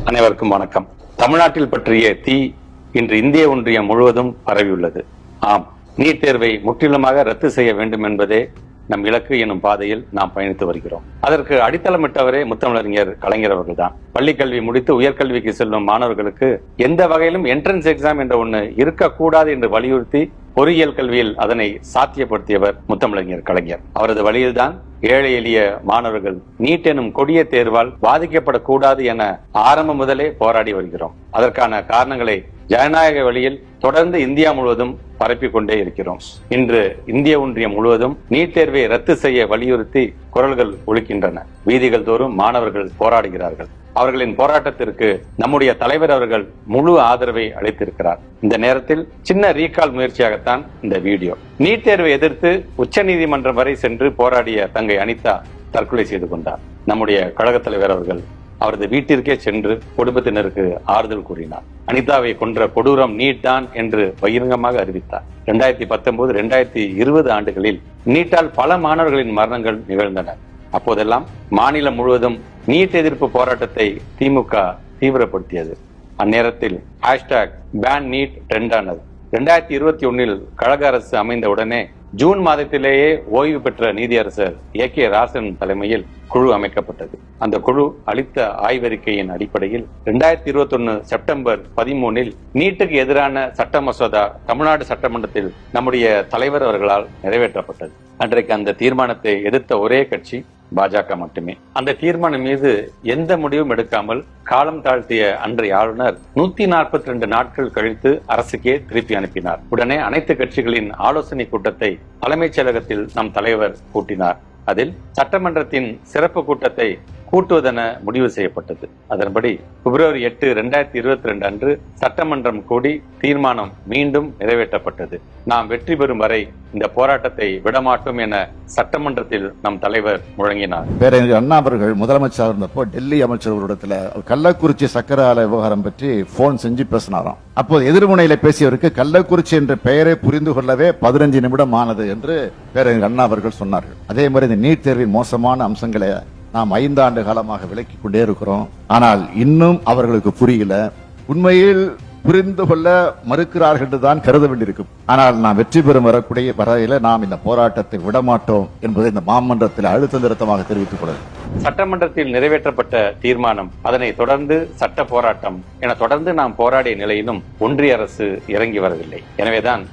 அனைவருக்கும் வணக்கம். தமிழ்நாட்டில் பற்றிய தீ இன்று இந்திய ஒன்றியம் முழுவதும் பரவியுள்ளது. ஆம், நீட் தேர்வை முற்றிலுமாக ரத்து செய்ய வேண்டும் என்பதே நம் இலக்கு எனும் பாதையில் நாம் பயணித்து வருகிறோம். அதற்கு அடித்தளமிட்டவரே முத்தமிழறிஞர் கலைஞர் அவர்கள்தான். பள்ளிக்கல்வி முடித்து உயர்கல்விக்கு செல்லும் மாணவர்களுக்கு எந்த வகையிலும் என்ட்ரன்ஸ் எக்ஸாம் என்ற ஒன்று இருக்கக்கூடாது என்று வலியுறுத்தி பொறியியல் கல்வியில் அதனை சாத்தியப்படுத்தியவர் முத்தமிழறிஞர் கலைஞர். அவரது வழியில்தான் ஏழை எளிய மாணவர்கள் நீட் எனும் கொடிய தேர்வால் பாதிக்கப்படக்கூடாது என ஆரம்பம் முதலே போராடி வருகிறோம். அதற்கான காரணங்களை ஜனநாயக வழியில் தொடர்ந்து இந்தியா முழுவதும் பரப்பிக் கொண்டே இருக்கிறோம். இன்று இந்திய ஒன்றியம் முழுவதும் நீட் தேர்வை ரத்து செய்ய வலியுறுத்தி குரல்கள் ஒலிக்கின்றன. வீதிகள் தோறும் மாணவர்கள் போராடுகிறார்கள். அவர்களின் போராட்டத்திற்கு நம்முடைய தலைவர் அவர்கள் முழு ஆதரவை அளித்திருக்கிறார். இந்த நேரத்தில் சின்ன ரீகால் முயற்சியாகத்தான் இந்த வீடியோ. நீட் தேர்வை எதிர்த்து உச்சநீதிமன்றம் வரை சென்று போராடிய தங்கை அனிதா தற்கொலை செய்து கொண்டார். நம்முடைய கழக தலைவர் அவர்கள் அவரது வீட்டிற்கே சென்று குடும்பத்தினருக்கு ஆறுதல் கூறினார். அனிதாவை கொன்ற கொடூரம் நீட் தான் என்று பகிரங்கமாக அறிவித்தார். 2019, 2020 ஆண்டுகளில் நீட்டால் பல மாணவர்களின் மரணங்கள் நிகழ்ந்தன. அப்போதெல்லாம் மாநிலம் முழுவதும் நீட் எதிர்ப்பு போராட்டத்தை திமுக தீவிரப்படுத்தியது. அந்நேரத்தில் பேன் நீட் ட்ரெண்டானது. 2021 கழக அரசு அமைந்த உடனே ஜூன் மாதத்திலேயே ஓய்வு பெற்ற நீதியரசர் AK ராசன் தலைமையில் குழு அமைக்கப்பட்டது. அந்த குழு அளித்த ஆய்வறிக்கையின் அடிப்படையில் 2021 செப்டம்பர் 13 நீட்டுக்கு எதிரான சட்ட மசோதா தமிழ்நாடு சட்டமன்றத்தில் நம்முடைய தலைவர் அவர்களால் நிறைவேற்றப்பட்டது. அன்றைக்கு அந்த தீர்மானத்தை எதிர்த்த ஒரே கட்சி பாஜக மட்டுமே. அந்த தீர்மானம் மீது எந்த முடிவும் எடுக்காமல் காலம் தாழ்த்திய அன்றைய ஆளுநர் 142 நாட்கள் கழித்து அரசுக்கே திருப்பி அனுப்பினார். உடனே அனைத்து கட்சிகளின் ஆலோசனை கூட்டத்தை தலைமைச் செயலகத்தில் நம் தலைவர் கூட்டினார். அதில் சட்டமன்றத்தின் சிறப்பு கூட்டத்தை கூட்டுவதென முடிவு செய்யப்பட்டது. அதன்படி பிப்ரவரி 8, 2022 அன்று சட்டமன்றம் கூடி தீர்மானம் மீண்டும் நிறைவேற்றப்பட்டது. நாம் வெற்றி பெறும் வரை இந்த போராட்டத்தை விடமாட்டோம் என சட்டமன்றத்தில் நம் தலைவர் முழங்கினார். பேரறிஞர் அண்ணா அவர்கள் முதலமைச்சர் இருந்தப்போ டெல்லி அமைச்சர்களிடத்துல கள்ளக்குறிச்சி சக்கர ஆலை விவகாரம் பற்றி போன் செஞ்சு பேசினாராம். அப்போது எதிர்முனையில பேசியவருக்கு கள்ளக்குறிச்சி என்ற பெயரை புரிந்து கொள்ளவே 15 நிமிடம் ஆனது என்று பேரறிஞர் அண்ணா அவர்கள் சொன்னார்கள். அதே மாதிரி இந்த நீட் தேர்வின் மோசமான அம்சங்களை நாம் 5 ஆண்டு காலமாக விளக்கிக் கொண்டே இருக்கிறோம். ஆனால் இன்னும் அவர்களுக்கு புரியல. உண்மையில் புரிந்து கொள்ள மறுக்கிறார்கள் என்றுதான் கருத வேண்டியிருக்கும். ஆனால் நாம் வெற்றி பெறும் வரக்கூடிய வரையில நாம் இந்த போராட்டத்தை விடமாட்டோம் என்பதை இந்த மாமன்றத்தில் அழுத்த நிறுத்தமாக தெரிவித்துக் கொள்ளும். சட்டமன்றத்தில் நிறைவேற்றப்பட்ட தீர்மானம், அதனை தொடர்ந்து சட்ட போராட்டம் என தொடர்ந்து நாம் போராடிய நிலையிலும் ஒன்றிய அரசு இறங்கி வரவில்லை. எனவேதான்